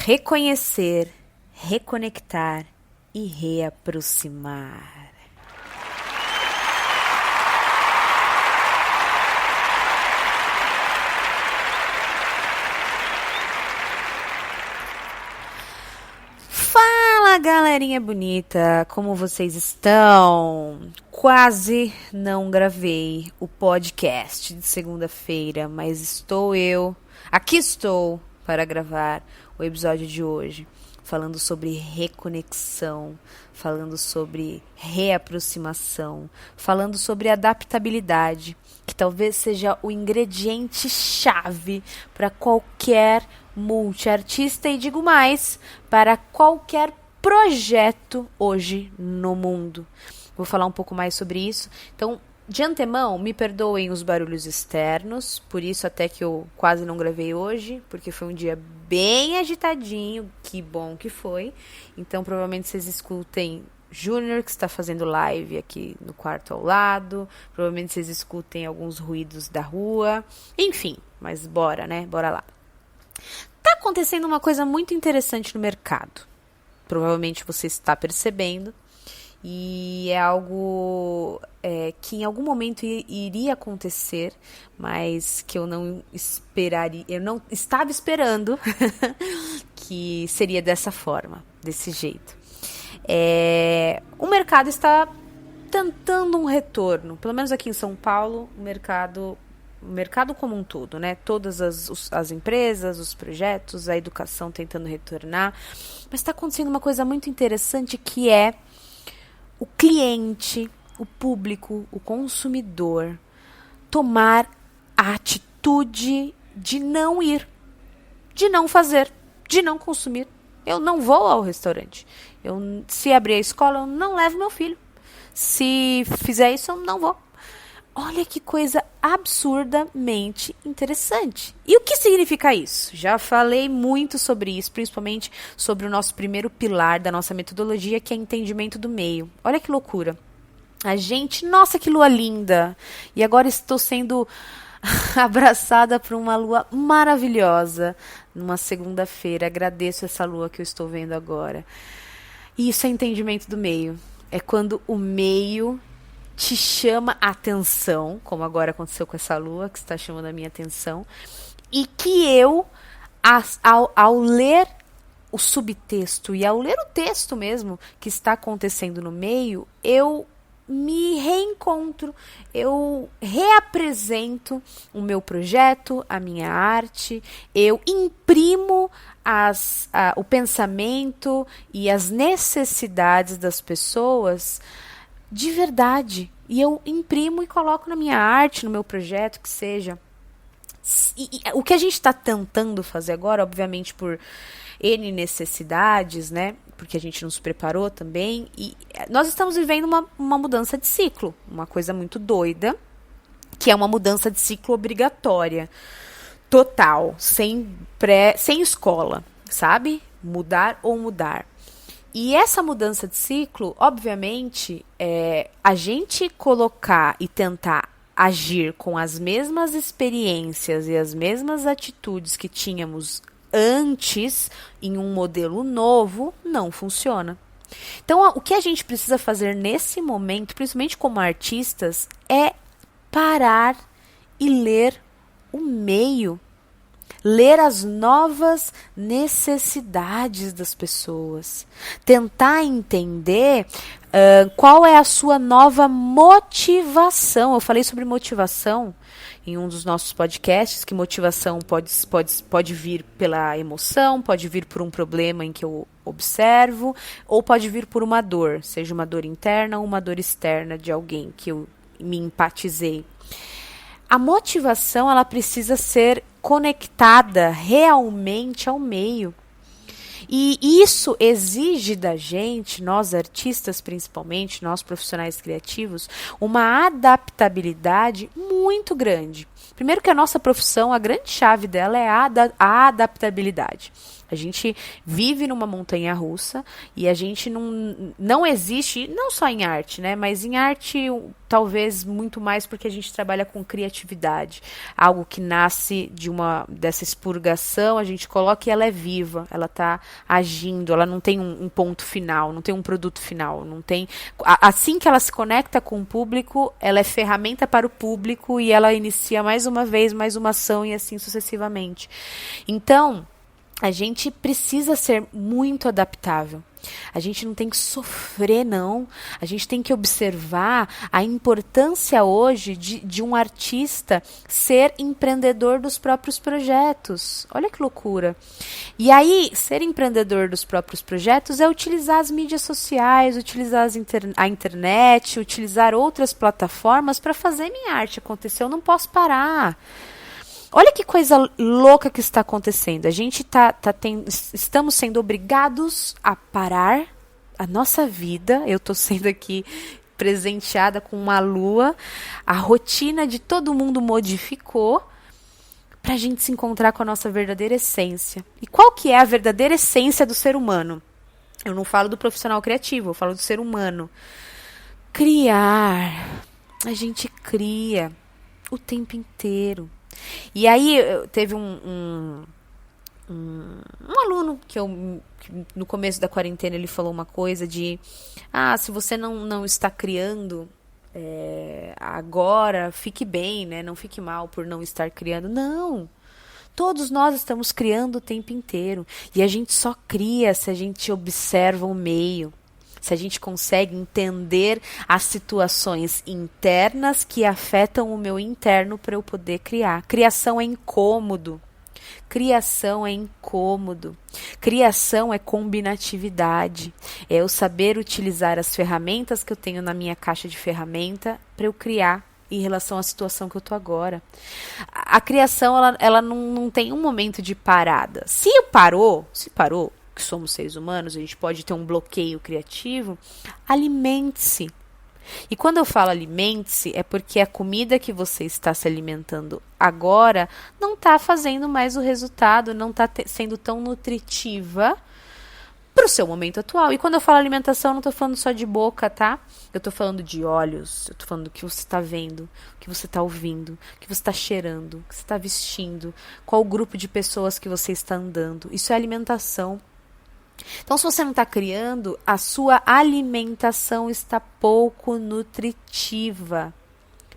reconhecer, reconectar e reaproximar. Fala, galerinha bonita, como vocês estão? Quase não gravei o podcast de segunda-feira, mas aqui estou para gravar o episódio de hoje, falando sobre reconexão, falando sobre reaproximação, falando sobre adaptabilidade, que talvez seja o ingrediente-chave para qualquer multiartista e digo mais, para qualquer projeto hoje no mundo. Vou falar um pouco mais sobre isso. Então, de antemão, me perdoem os barulhos externos, por isso até que eu quase não gravei hoje, porque foi um dia bem agitadinho, que bom que foi. Então, provavelmente vocês escutem Júnior, que está fazendo live aqui no quarto ao lado, provavelmente vocês escutem alguns ruídos da rua, enfim, mas bora, né? Bora lá. Tá acontecendo uma coisa muito interessante no mercado, provavelmente você está percebendo, e é algo que em algum momento iria acontecer, mas que eu não estava esperando que seria dessa forma, desse jeito. O mercado está tentando um retorno, pelo menos aqui em São Paulo, o mercado como um todo, né? Todas as empresas, os projetos, a educação tentando retornar, mas está acontecendo uma coisa muito interessante que é o cliente, o público, o consumidor tomar a atitude de não ir, de não fazer, de não consumir. Eu não vou ao restaurante. Se abrir a escola, eu não levo meu filho. Se fizer isso, eu não vou. Olha que coisa absurdamente interessante. E o que significa isso? Já falei muito sobre isso, principalmente sobre o nosso primeiro pilar da nossa metodologia, que é entendimento do meio. Olha que loucura. Nossa, que lua linda! E agora estou sendo abraçada por uma lua maravilhosa numa segunda-feira. Agradeço essa lua que eu estou vendo agora. E isso é entendimento do meio. É quando o meio te chama a atenção, como agora aconteceu com essa lua, que está chamando a minha atenção, e que eu, ao ler o subtexto e ao ler o texto mesmo que está acontecendo no meio, eu me reencontro, eu reapresento o meu projeto, a minha arte, eu imprimo o pensamento e as necessidades das pessoas de verdade, e eu imprimo e coloco na minha arte, no meu projeto, que seja. E o que a gente está tentando fazer agora, obviamente por N necessidades, né, porque a gente não se preparou também, e nós estamos vivendo uma mudança de ciclo, uma coisa muito doida, que é uma mudança de ciclo obrigatória, total, sem escola, sabe? Mudar ou mudar. E essa mudança de ciclo, obviamente, a gente colocar e tentar agir com as mesmas experiências e as mesmas atitudes que tínhamos antes em um modelo novo, não funciona. Então, o que a gente precisa fazer nesse momento, principalmente como artistas, é parar e ler o meio. Ler as novas necessidades das pessoas. Tentar entender qual é a sua nova motivação. Eu falei sobre motivação em um dos nossos podcasts, que motivação pode vir pela emoção, pode vir por um problema em que eu observo, ou pode vir por uma dor, seja uma dor interna ou uma dor externa de alguém que eu me empatizei. A motivação, ela precisa ser conectada realmente ao meio. E isso exige da gente, nós artistas principalmente, nós profissionais criativos, uma adaptabilidade muito grande. Primeiro que a nossa profissão, a grande chave dela é a adaptabilidade. A gente vive numa montanha-russa e a gente não existe, não só em arte, né? Mas em arte talvez muito mais porque a gente trabalha com criatividade, algo que nasce dessa expurgação, a gente coloca e ela é viva, ela está agindo, ela não tem um ponto final, não tem um produto final, não tem, assim que ela se conecta com o público, ela é ferramenta para o público e ela inicia mais uma vez, mais uma ação e assim sucessivamente. Então, a gente precisa ser muito adaptável. A gente não tem que sofrer, não. A gente tem que observar a importância hoje de um artista ser empreendedor dos próprios projetos. Olha que loucura. E aí, ser empreendedor dos próprios projetos é utilizar as mídias sociais, utilizar a internet, utilizar outras plataformas para fazer minha arte acontecer. Eu não posso parar. Olha que coisa louca que está acontecendo. A gente estamos sendo obrigados a parar a nossa vida. Eu estou sendo aqui presenteada com uma lua. A rotina de todo mundo modificou para a gente se encontrar com a nossa verdadeira essência. E qual que é a verdadeira essência do ser humano? Eu não falo do profissional criativo, eu falo do ser humano. Criar. A gente cria o tempo inteiro. E aí teve um aluno que no começo da quarentena ele falou uma coisa de se você não está criando agora, fique bem, né? Não fique mal por não estar criando. Não! Todos nós estamos criando o tempo inteiro. E a gente só cria se a gente observa o meio. Se a gente consegue entender as situações internas que afetam o meu interno para eu poder criar. Criação é incômodo. Criação é incômodo. Criação é combinatividade. É eu saber utilizar as ferramentas que eu tenho na minha caixa de ferramenta para eu criar em relação à situação que eu estou agora. A criação ela não tem um momento de parada. Se parou, que somos seres humanos, a gente pode ter um bloqueio criativo, alimente-se. E quando eu falo alimente-se, é porque a comida que você está se alimentando agora não está fazendo mais o resultado, não está sendo tão nutritiva para o seu momento atual. E quando eu falo alimentação, eu não estou falando só de boca, tá? Eu estou falando de olhos, eu estou falando do que você está vendo, o que você está ouvindo, o que você está cheirando, o que você está vestindo, qual o grupo de pessoas que você está andando. Isso é alimentação. Então, se você não está criando, a sua alimentação está pouco nutritiva.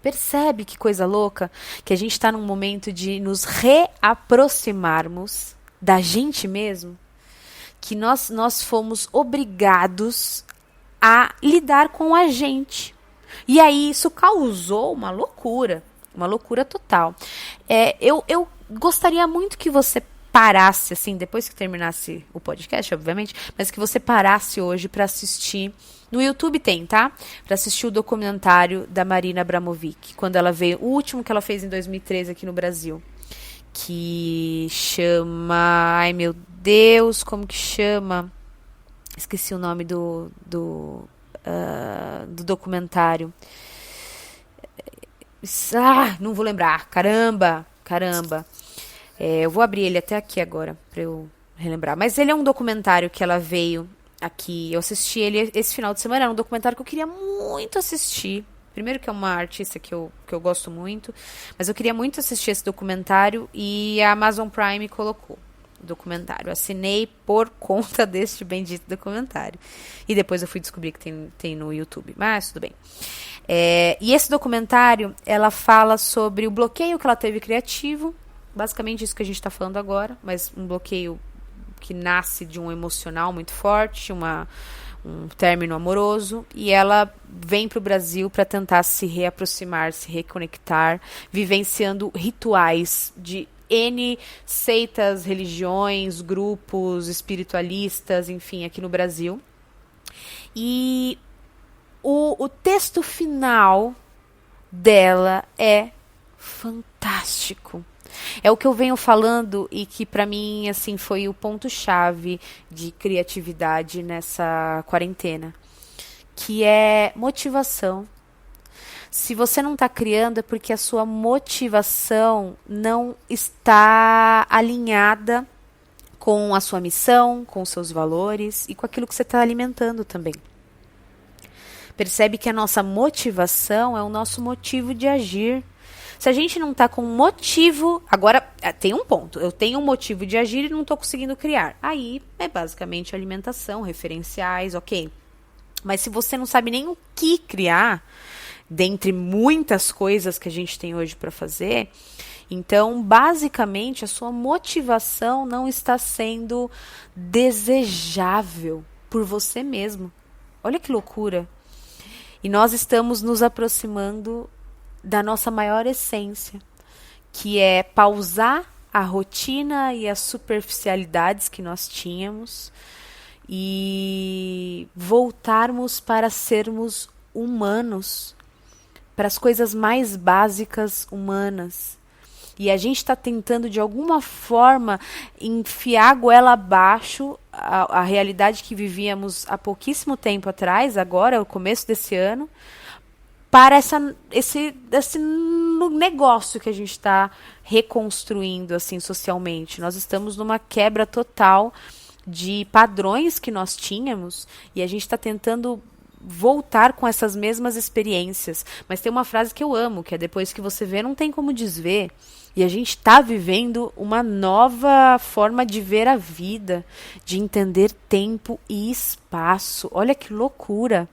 Percebe que coisa louca? Que a gente está num momento de nos reaproximarmos da gente mesmo, que nós fomos obrigados a lidar com a gente. E aí isso causou uma loucura total. Eu gostaria muito que você parasse, assim, depois que terminasse o podcast, obviamente, mas que você parasse hoje para assistir. No YouTube tem, tá? Para assistir o documentário da Marina Abramovic, quando ela veio, o último que ela fez em 2013 aqui no Brasil, que chama, ai meu Deus, como que chama? Esqueci o nome do documentário. Não vou lembrar. Caramba. Eu vou abrir ele até aqui agora, pra eu relembrar. Mas ele é um documentário que ela veio aqui. Eu assisti ele esse final de semana. Era um documentário que eu queria muito assistir. Primeiro que é uma artista que eu gosto muito. Mas eu queria muito assistir esse documentário. E a Amazon Prime colocou o documentário. Eu assinei por conta deste bendito documentário. E depois eu fui descobrir que tem no YouTube. Mas tudo bem. E esse documentário, ela fala sobre o bloqueio que ela teve criativo. Basicamente isso que a gente está falando agora, mas um bloqueio que nasce de um emocional muito forte, um término amoroso, e ela vem para o Brasil para tentar se reaproximar, se reconectar, vivenciando rituais de N seitas, religiões, grupos espiritualistas, enfim, aqui no Brasil. E o texto final dela é fantástico. É o que eu venho falando e que para mim assim foi o ponto-chave de criatividade nessa quarentena, que é motivação. Se você não está criando é porque a sua motivação não está alinhada com a sua missão, com os seus valores e com aquilo que você está alimentando também. Percebe que a nossa motivação é o nosso motivo de agir. Se a gente não está com motivo... Agora, tem um ponto. Eu tenho um motivo de agir e não estou conseguindo criar. Aí, é basicamente alimentação, referenciais, ok. Mas se você não sabe nem o que criar, dentre muitas coisas que a gente tem hoje para fazer, então, basicamente, a sua motivação não está sendo desejável por você mesmo. Olha que loucura. E nós estamos nos aproximando da nossa maior essência, que é pausar a rotina e as superficialidades que nós tínhamos e voltarmos para sermos humanos, para as coisas mais básicas humanas. E a gente está tentando, de alguma forma, enfiar a goela abaixo a realidade que vivíamos há pouquíssimo tempo atrás, agora, o começo desse ano, para esse negócio que a gente está reconstruindo assim, socialmente. Nós estamos numa quebra total de padrões que nós tínhamos e a gente está tentando voltar com essas mesmas experiências. Mas tem uma frase que eu amo, que é: depois que você vê, não tem como desver. E a gente está vivendo uma nova forma de ver a vida, de entender tempo e espaço. Olha que loucura!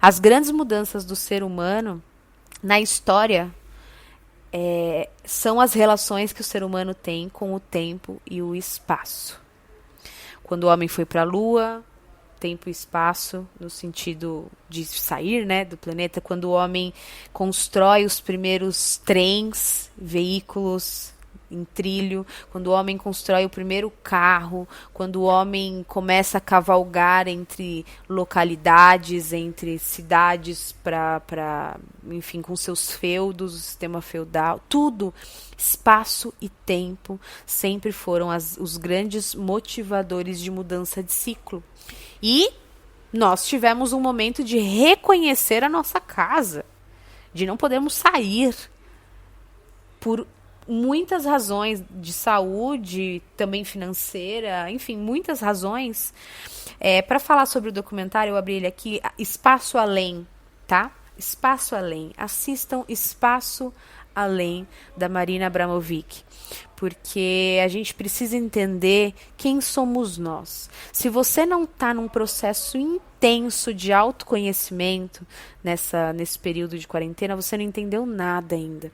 As grandes mudanças do ser humano na história são as relações que o ser humano tem com o tempo e o espaço. Quando o homem foi para a Lua, tempo e espaço, no sentido de sair, né, do planeta. Quando o homem constrói os primeiros trens, veículos em trilho, quando o homem constrói o primeiro carro, quando o homem começa a cavalgar entre localidades, entre cidades enfim, com seus feudos, o sistema feudal, tudo, espaço e tempo sempre foram os grandes motivadores de mudança de ciclo. E nós tivemos um momento de reconhecer a nossa casa, de não podermos sair por muitas razões de saúde, também financeira, enfim, muitas razões. Para falar sobre o documentário, eu abri ele aqui, Espaço Além, tá? Espaço Além. Assistam Espaço Além, da Marina Abramovic, porque a gente precisa entender quem somos nós. Se você não está num processo intenso de autoconhecimento nesse período de quarentena, você não entendeu nada ainda.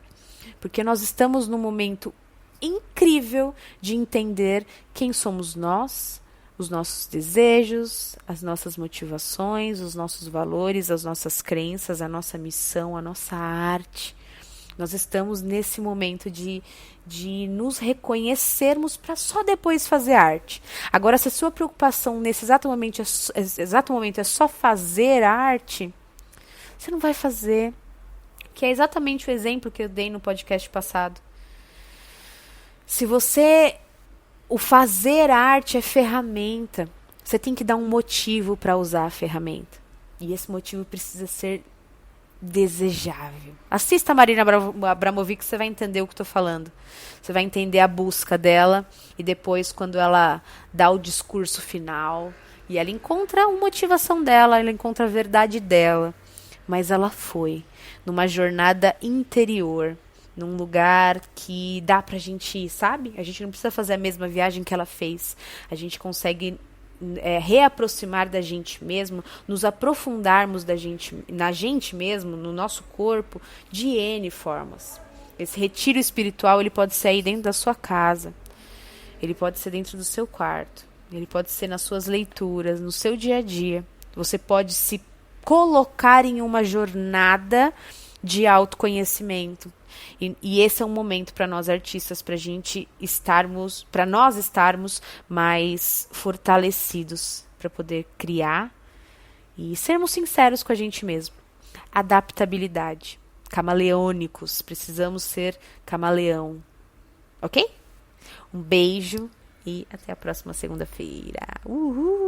Porque nós estamos num momento incrível de entender quem somos nós, os nossos desejos, as nossas motivações, os nossos valores, as nossas crenças, a nossa missão, a nossa arte. Nós estamos nesse momento de nos reconhecermos para só depois fazer arte. Agora, se a sua preocupação nesse exato momento é só fazer arte, você não vai fazer. Que é exatamente o exemplo que eu dei no podcast passado. Se o fazer arte é ferramenta, você tem que dar um motivo para usar a ferramenta. E esse motivo precisa ser desejável. Assista a Marina Abramovic, você vai entender o que estou falando. Você vai entender a busca dela e depois, quando ela dá o discurso final e ela encontra a motivação dela, ela encontra a verdade dela. Mas ela foi numa jornada interior, num lugar que dá pra gente ir, sabe? A gente não precisa fazer a mesma viagem que ela fez. A gente consegue reaproximar da gente mesmo, nos aprofundarmos na gente mesmo, no nosso corpo, de N formas. Esse retiro espiritual, ele pode ser aí dentro da sua casa, ele pode ser dentro do seu quarto, ele pode ser nas suas leituras, no seu dia a dia. Você pode se colocar em uma jornada de autoconhecimento. E esse é um momento para nós artistas, para nós estarmos mais fortalecidos para poder criar e sermos sinceros com a gente mesmo. Adaptabilidade. Camaleônicos. Precisamos ser camaleão. Ok? Um beijo e até a próxima segunda-feira. Uhul!